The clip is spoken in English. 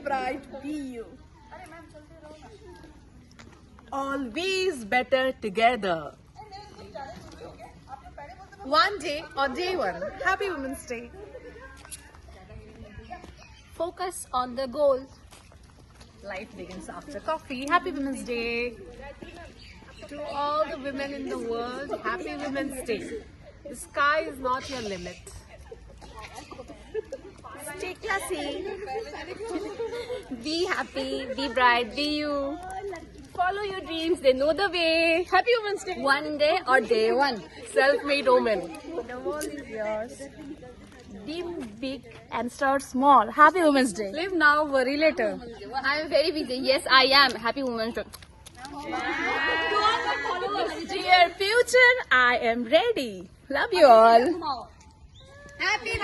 bright, be you. Always better together. One day or day one. Happy Women's Day. Focus on the goal. Life begins after coffee. Happy Women's Day. To all the women in the world, Happy Women's Day. The sky is not your limit. Stay classy. Be happy, be bright, be you. Follow your dreams, they know the way. Happy Women's Day. One day or day one. Self-made woman. The world is yours. Dream big and start small. Happy Women's Day. Live now, worry later. I am very busy. Yes, I am. Happy Women's Day. Dear future, I am ready. Love you all. Happy